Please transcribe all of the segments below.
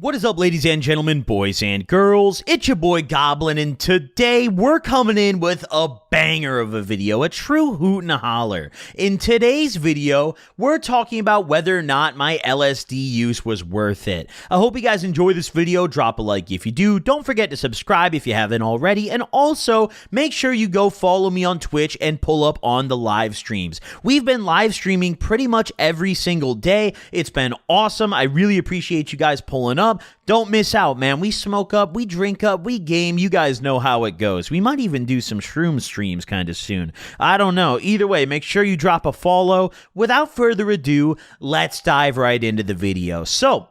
What is up, ladies and gentlemen, boys and girls? It's your boy Goblin, and today we're coming in with a banger of a video, a true hoot and a holler. In today's video, we're talking about whether or not my LSD use was worth it. I hope you guys enjoy this video. Drop a like if you do. Don't forget to subscribe if you haven't already, and also make sure you go follow me on Twitch and pull up on the live streams. We've been live streaming pretty much every single day. It's been awesome. I really appreciate you guys pulling up. Don't miss out, man. We smoke up, we drink up, we game. You guys know how it goes. We might even do some shroom streams kind of soon. I don't know. Either way, make sure you drop a follow. Without further ado, let's dive right into the video. So,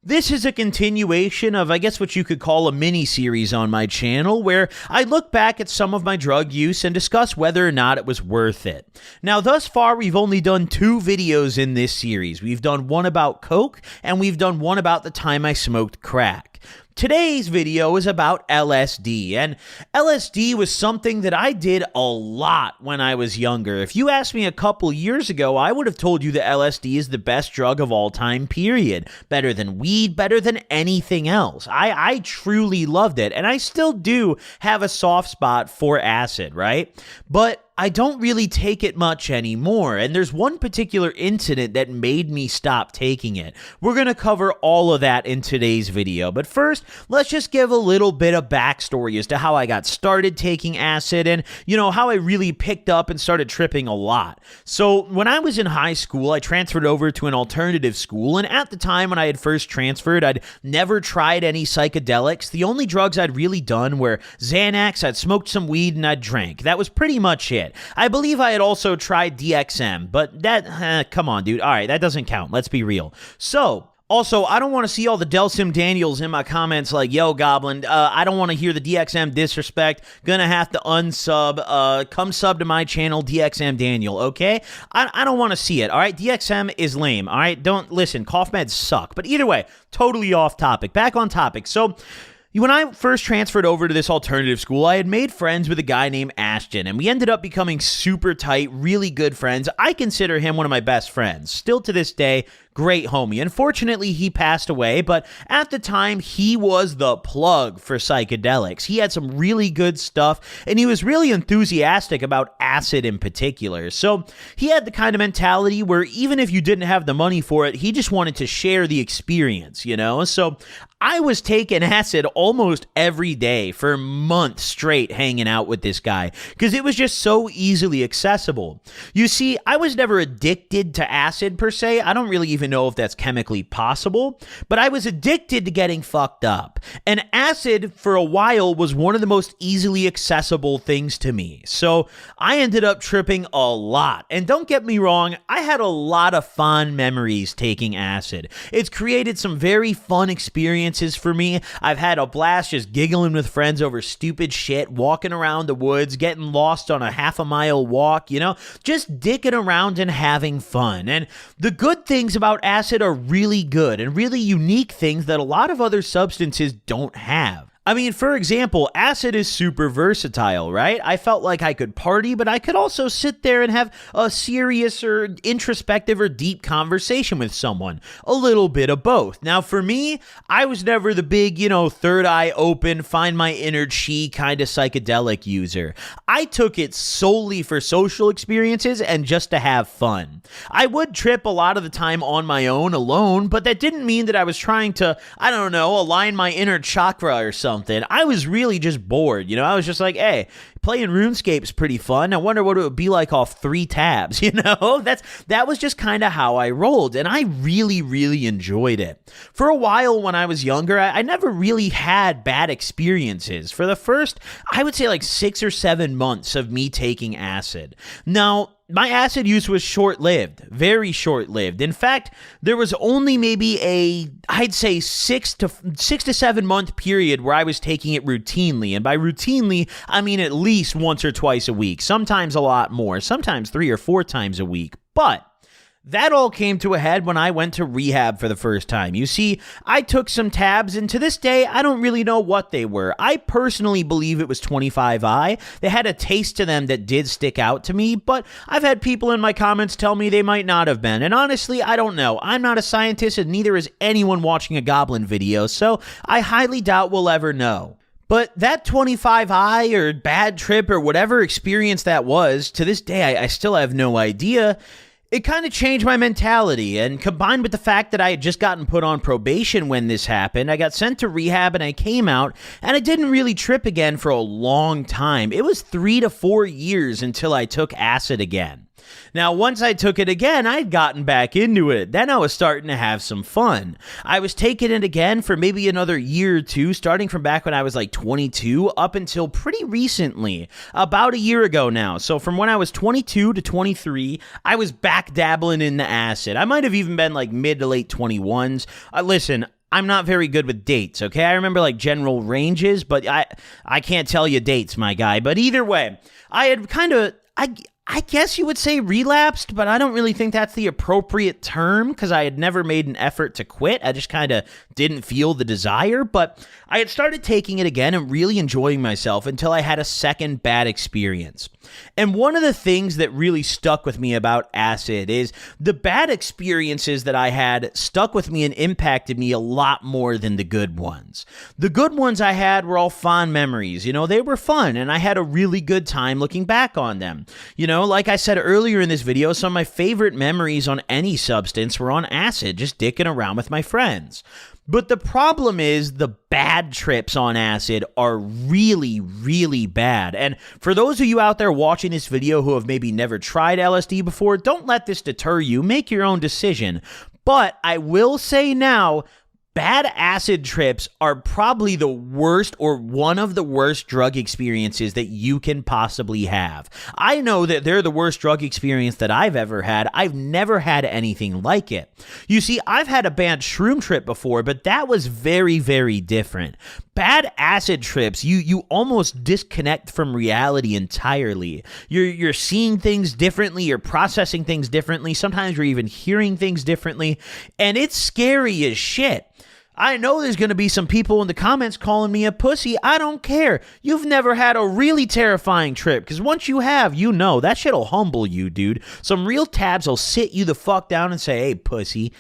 this is a continuation of, I guess, what you could call a mini-series on my channel, where I look back at some of my drug use and discuss whether or not it was worth it. Now, thus far, we've only done 2 videos in this series. We've done one about coke, and we've done one about the time I smoked crack. Today's video is about LSD, and LSD was something that I did a lot when I was younger. If you asked me a couple years ago, I would have told you that LSD is the best drug of all time, period. Better than weed, better than anything else. I truly loved it, and I still do have a soft spot for acid, right? But I don't really take it much anymore, and there's one particular incident that made me stop taking it. We're going to cover all of that in today's video, but first, let's just give a little bit of backstory as to how I got started taking acid and, how I really picked up and started tripping a lot. So, when I was in high school, I transferred over to an alternative school, and at the time when I had first transferred, I'd never tried any psychedelics. The only drugs I'd really done were Xanax, I'd smoked some weed, and I'd drank. That was pretty much it. I believe I had also tried DXM, but that, come on, dude. All right, that doesn't count. Let's be real. So, also, I don't want to see all the Delsim Daniels in my comments like, yo, Goblin, I don't want to hear the DXM disrespect. Gonna have to unsub. Come sub to my channel, DXM Daniel, okay? I don't want to see it, all right? DXM is lame, all right? Don't, listen, cough meds suck. But either way, totally off topic. Back on topic. So, when I first transferred over to this alternative school, I had made friends with a guy named Ashton, and we ended up becoming super tight, really good friends. I consider him one of my best friends. Still to this day, great homie. Unfortunately, he passed away, but at the time, he was the plug for psychedelics. He had some really good stuff, and he was really enthusiastic about acid in particular. So he had the kind of mentality where even if you didn't have the money for it, he just wanted to share the experience, So I was taking acid almost every day for months straight hanging out with this guy because it was just so easily accessible. You see, I was never addicted to acid per se. I don't really even know if that's chemically possible, but I was addicted to getting fucked up. And acid for a while was one of the most easily accessible things to me. So I ended up tripping a lot. And don't get me wrong, I had a lot of fond memories taking acid. It's created some very fun experiences for me. I've had a blast just giggling with friends over stupid shit, walking around the woods, getting lost on a half-a-mile walk, just dicking around and having fun. And the good things about acid are really good and really unique things that a lot of other substances don't have. I mean, for example, acid is super versatile, right? I felt like I could party, but I could also sit there and have a serious or introspective or deep conversation with someone. A little bit of both. Now, for me, I was never the big, third eye open, find my inner chi kind of psychedelic user. I took it solely for social experiences and just to have fun. I would trip a lot of the time on my own, alone, but that didn't mean that I was trying to, align my inner chakra or something. I was really just bored, I was just like, hey, playing RuneScape's pretty fun. I wonder what it would be like off 3 tabs, That was just kind of how I rolled, and I really, really enjoyed it. For a while when I was younger, I never really had bad experiences. For the first, I would say like 6 or 7 months of me taking acid. Now, my acid use was short-lived, very short-lived. In fact, there was only maybe I'd say 6 to 7 month period where I was taking it routinely. And by routinely, I mean at least once or twice a week, sometimes a lot more, sometimes 3 or 4 times a week. But That all came to a head when I went to rehab for the first time. You see, I took some tabs, and to this day, I don't really know what they were. I personally believe it was 25I. They had a taste to them that did stick out to me, but I've had people in my comments tell me they might not have been, and honestly, I don't know. I'm not a scientist, and neither is anyone watching a Goblin video, so I highly doubt we'll ever know. But that 25I or bad trip or whatever experience that was, to this day, I still have no idea. It kind of changed my mentality, and combined with the fact that I had just gotten put on probation when this happened, I got sent to rehab and I came out, and I didn't really trip again for a long time. It was 3 to 4 years until I took acid again. Now, once I took it again, I'd gotten back into it. Then I was starting to have some fun. I was taking it again for maybe another year or two, starting from back when I was like 22 up until pretty recently, about a year ago now. So from when I was 22 to 23, I was back dabbling in the acid. I might have even been like mid to late 21s. Listen, I'm not very good with dates, okay? I remember like general ranges, but I can't tell you dates, my guy. But either way, I had kind of... I guess you would say relapsed, but I don't really think that's the appropriate term because I had never made an effort to quit. I just kind of didn't feel the desire, but I had started taking it again and really enjoying myself until I had a second bad experience. And one of the things that really stuck with me about acid is the bad experiences that I had stuck with me and impacted me a lot more than the good ones. The good ones I had were all fond memories. You know, they were fun and I had a really good time looking back on them. You know, like I said earlier in this video, some of my favorite memories on any substance were on acid, just dicking around with my friends. But the problem is the bad trips on acid are really, really bad. And for those of you out there watching this video who have maybe never tried LSD before, don't let this deter you. Make your own decision. But I will say now, bad acid trips are probably the worst or one of the worst drug experiences that you can possibly have. I know that they're the worst drug experience that I've ever had. I've never had anything like it. You see, I've had a bad shroom trip before, but that was very, very different. Bad acid trips, you almost disconnect from reality entirely. You're seeing things differently, you're processing things differently, sometimes you're even hearing things differently, and it's scary as shit. I know there's going to be some people in the comments calling me a pussy. I don't care. You've never had a really terrifying trip, because once you have, you know, that shit'll humble you, dude. Some real tabs will sit you the fuck down and say, hey, pussy,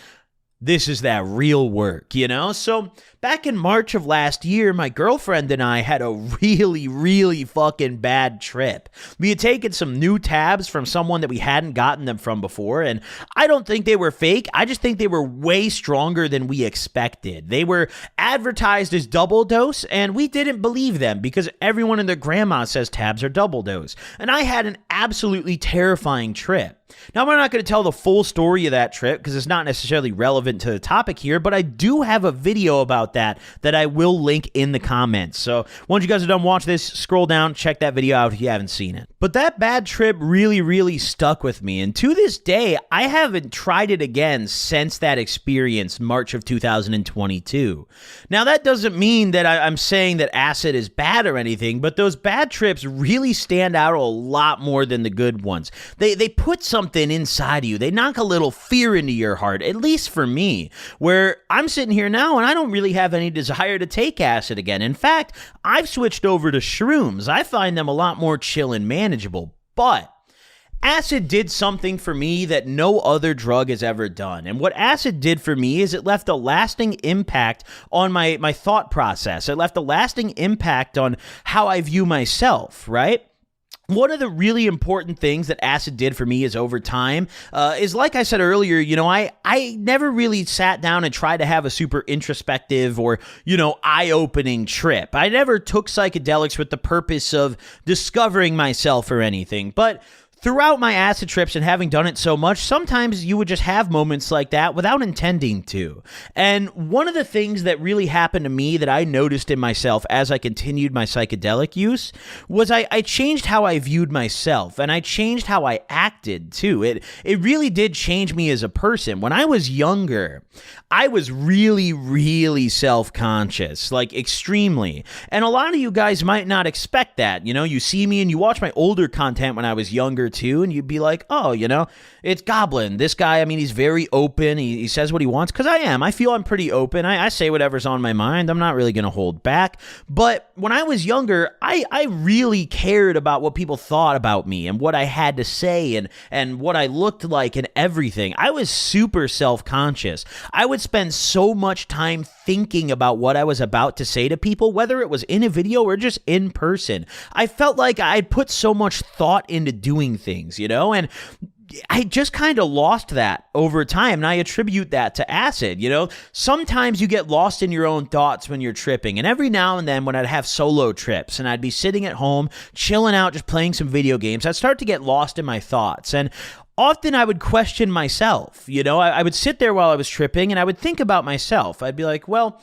this is that real work, you know? So back in March of last year, my girlfriend and I had a really, really fucking bad trip. We had taken some new tabs from someone that we hadn't gotten them from before, and I don't think they were fake. I just think they were way stronger than we expected. They were advertised as double dose, and we didn't believe them because everyone and their grandma says tabs are double dose. And I had an absolutely terrifying trip. Now, I'm not going to tell the full story of that trip because it's not necessarily relevant to the topic here, but I do have a video about that I will link in the comments. So once you guys are done watching this, scroll down, check that video out if you haven't seen it. But that bad trip really, really stuck with me. And to this day, I haven't tried it again since that experience, March of 2022. Now, that doesn't mean that I'm saying that acid is bad or anything, but those bad trips really stand out a lot more than the good ones. They put something inside of you. They knock a little fear into your heart, at least for me, where I'm sitting here now and I don't really have any desire to take acid again. In fact, I've switched over to shrooms. I find them a lot more chill and manageable, but acid did something for me that no other drug has ever done. And what acid did for me is it left a lasting impact on my thought process. It left a lasting impact on how I view myself, right? One of the really important things that acid did for me is over time is, like I said earlier, you know, I never really sat down and tried to have a super introspective or, you know, eye-opening trip. I never took psychedelics with the purpose of discovering myself or anything, but throughout my acid trips and having done it so much, sometimes you would just have moments like that without intending to. And one of the things that really happened to me that I noticed in myself as I continued my psychedelic use was I changed how I viewed myself, and I changed how I acted too. It really did change me as a person. When I was younger, I was really, really self-conscious, like extremely. And a lot of you guys might not expect that. You know, you see me and you watch my older content when I was younger two, and you'd be like, oh, it's Goblin. This guy, I mean, he's very open. He says what he wants, because I am. I feel I'm pretty open. I say whatever's on my mind. I'm not really going to hold back. But when I was younger, I really cared about what people thought about me and what I had to say and what I looked like and everything. I was super self-conscious. I would spend so much time thinking about what I was about to say to people, whether it was in a video or just in person. I felt like I'd put so much thought into doing things, and I just kind of lost that over time, and I attribute that to acid. Sometimes you get lost in your own thoughts when you're tripping, and every now and then when I'd have solo trips and I'd be sitting at home, chilling out, just playing some video games, I'd start to get lost in my thoughts, and often I would question myself. I would sit there while I was tripping, and I would think about myself. I'd be like, well,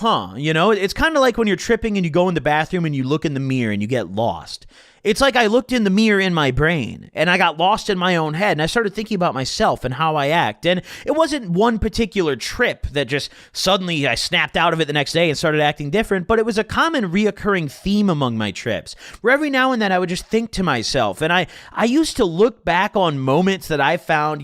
it's kind of like when you're tripping and you go in the bathroom and you look in the mirror and you get lost. It's like I looked in the mirror in my brain and I got lost in my own head, and I started thinking about myself and how I act. And it wasn't one particular trip that just suddenly I snapped out of it the next day and started acting different, but it was a common reoccurring theme among my trips, where every now and then I would just think to myself, and I used to look back on moments that I found,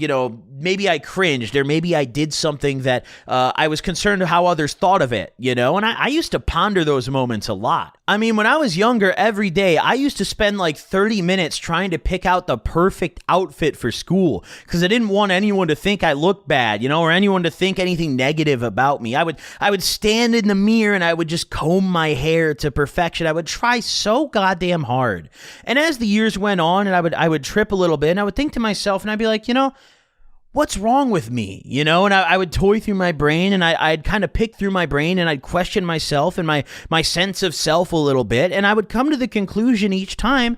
maybe I cringed, or maybe I did something that I was concerned of how others thought of it, and I used to ponder those moments a lot. I mean, when I was younger, every day, I used to spend like 30 minutes trying to pick out the perfect outfit for school, because I didn't want anyone to think I looked bad, or anyone to think anything negative about me. I would stand in the mirror and I would just comb my hair to perfection. I would try so goddamn hard. And as the years went on, and I would trip a little bit, and I would think to myself, and I'd be like, what's wrong with me? And I would toy through my brain, and I'd kind of pick through my brain, and I'd question myself and my sense of self a little bit. And I would come to the conclusion each time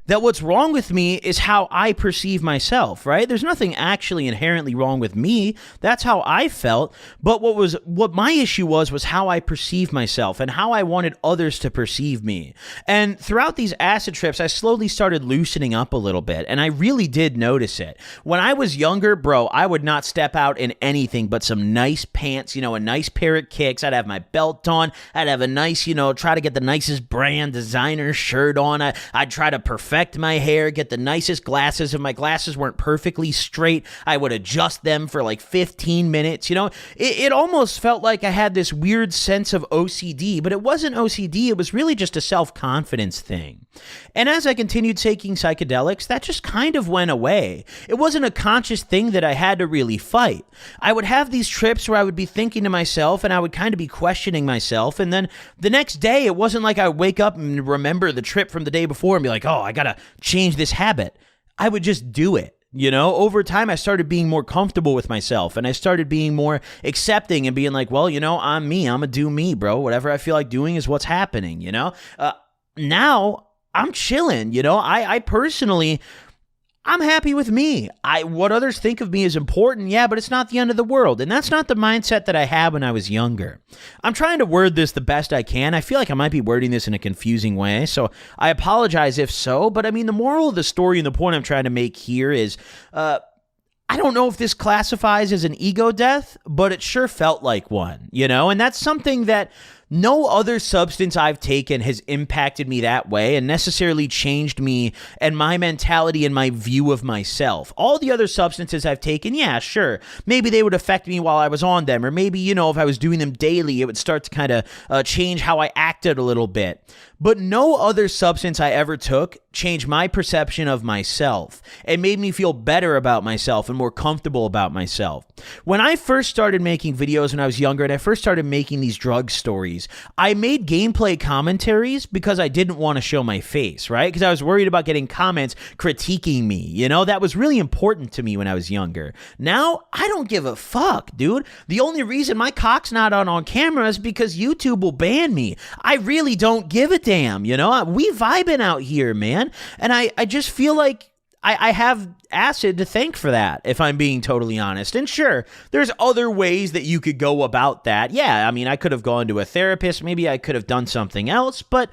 that what's wrong with me is how I perceive myself, right? There's nothing actually inherently wrong with me. That's how I felt. But what my issue was how I perceive myself and how I wanted others to perceive me. And throughout these acid trips, I slowly started loosening up a little bit, and I really did notice it. When I was younger, bro, I would not step out in anything but some nice pants, a nice pair of kicks. I'd have my belt on. I'd have a nice, try to get the nicest brand designer shirt on. I'd try to perfect my hair, get the nicest glasses. If my glasses weren't perfectly straight, I would adjust them for like 15 minutes. It almost felt like I had this weird sense of OCD, but it wasn't OCD. It was really just a self-confidence thing. And as I continued taking psychedelics, that just kind of went away. It wasn't a conscious thing that I had to really fight. I would have these trips where I would be thinking to myself, and I would kind of be questioning myself. And then the next day, it wasn't like I would wake up and remember the trip from the day before and be like, oh, I gotta change this habit. I would just do it. Over time, I started being more comfortable with myself, and I started being more accepting and being like, well, I'm me. I'm gonna do me, bro. Whatever I feel like doing is what's happening, Now I'm chilling, I personally, I'm happy with me. What others think of me is important, yeah, but it's not the end of the world. And that's not the mindset that I had when I was younger. I'm trying to word this the best I can. I feel like I might be wording this in a confusing way, so I apologize if so. But I mean, the moral of the story and the point I'm trying to make here is, I don't know if this classifies as an ego death, but it sure felt like one, And that's something that no other substance I've taken has impacted me that way and necessarily changed me and my mentality and my view of myself. All the other substances I've taken, yeah, sure, maybe they would affect me while I was on them, or maybe, if I was doing them daily, it would start to kind of change how I acted a little bit. But no other substance I ever took changed my perception of myself and made me feel better about myself and more comfortable about myself. When I first started making videos when I was younger, and I first started making these drug stories, I made gameplay commentaries because I didn't want to show my face, right? Because I was worried about getting comments critiquing me. That was really important to me when I was younger. Now, I don't give a fuck, dude. The only reason my cock's not on camera is because YouTube will ban me. I really don't give a damn, We vibing out here, man. And I just feel like I have acid to thank for that, if I'm being totally honest. And sure, there's other ways that you could go about that. Yeah, I mean, I could have gone to a therapist. Maybe I could have done something else, but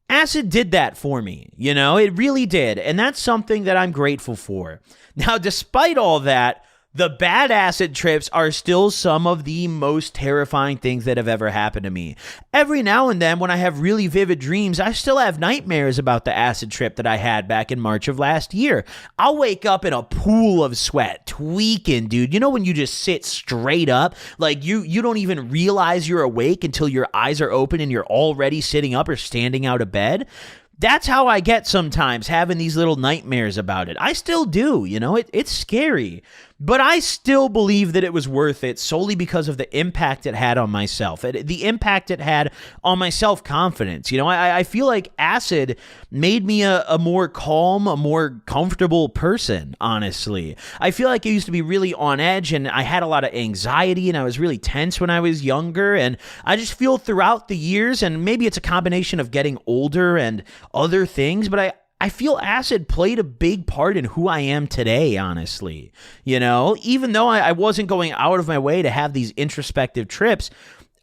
acid did that for me. It really did. And that's something that I'm grateful for. Now, despite all that, The bad acid trips are still some of the most terrifying things that have ever happened to me. Every now and then when I have really vivid dreams, I still have nightmares about the acid trip that I had back in March of last year. I'll wake up in a pool of sweat, tweaking, dude. You know when you just sit straight up? Like you don't even realize you're awake until your eyes are open and you're already sitting up or standing out of bed? That's how I get sometimes, having these little nightmares about it. I still do, it's scary. But I still believe that it was worth it solely because of the impact it had on myself, the impact it had on my self-confidence. I feel like acid made me a more calm, a more comfortable person, honestly. I feel like I used to be really on edge and I had a lot of anxiety and I was really tense when I was younger. And I just feel throughout the years, and maybe it's a combination of getting older and other things, but I feel acid played a big part in who I am today, honestly. Even though I wasn't going out of my way to have these introspective trips,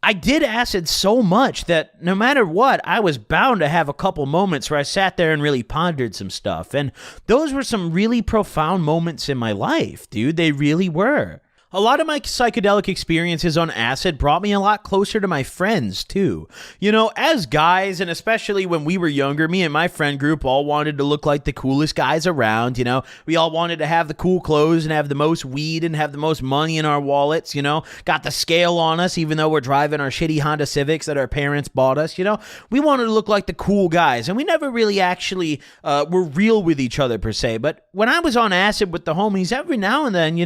I did acid so much that no matter what, I was bound to have a couple moments where I sat there and really pondered some stuff. And those were some really profound moments in my life, dude. They really were. A lot of my psychedelic experiences on acid brought me a lot closer to my friends, too. As guys, and especially when we were younger, me and my friend group all wanted to look like the coolest guys around, We all wanted to have the cool clothes and have the most weed and have the most money in our wallets, Got the scale on us, even though we're driving our shitty Honda Civics that our parents bought us, We wanted to look like the cool guys, and we never really actually were real with each other, per se. But when I was on acid with the homies, every now and then,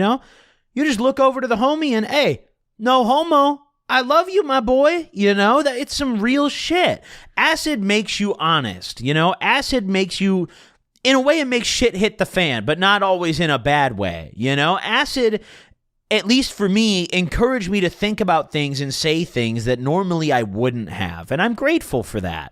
you just look over to the homie and, hey, no homo. I love you, my boy. That it's some real shit. Acid makes you honest. Acid makes you, in a way, it makes shit hit the fan, but not always in a bad way. Acid, at least for me, encouraged me to think about things and say things that normally I wouldn't have. And I'm grateful for that,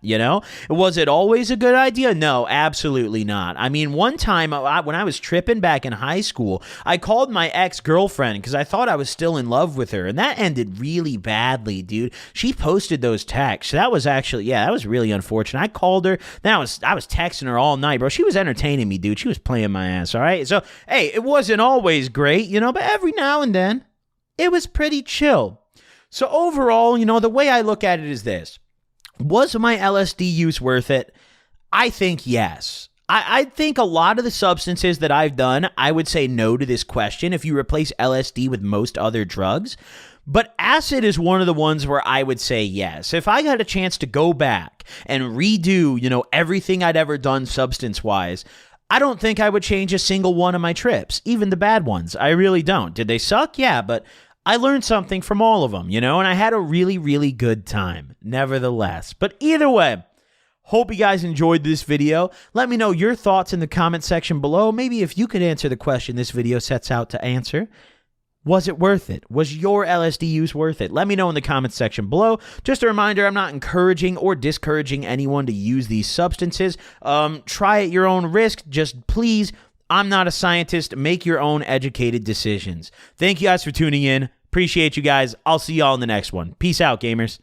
Was it always a good idea? No, absolutely not. I mean, one time when I was tripping back in high school, I called my ex-girlfriend because I thought I was still in love with her. And that ended really badly, dude. She posted those texts. That was actually, that was really unfortunate. I called her. Then I was texting her all night, bro. She was entertaining me, dude. She was playing my ass, all right? So, hey, it wasn't always great, but every now and then, it was pretty chill. So overall, the way I look at it is this. Was my LSD use worth it? I think yes. I think a lot of the substances that I've done, I would say no to this question if you replace LSD with most other drugs. But acid is one of the ones where I would say yes. If I got a chance to go back and redo, everything I'd ever done substance-wise, I don't think I would change a single one of my trips, even the bad ones. I really don't. Did they suck? Yeah, but I learned something from all of them, and I had a really, really good time, nevertheless. But either way, hope you guys enjoyed this video. Let me know your thoughts in the comment section below. Maybe if you could answer the question this video sets out to answer. Was it worth it? Was your LSD use worth it? Let me know in the comments section below. Just a reminder, I'm not encouraging or discouraging anyone to use these substances. Try at your own risk. Just please, I'm not a scientist. Make your own educated decisions. Thank you guys for tuning in. Appreciate you guys. I'll see y'all in the next one. Peace out, gamers.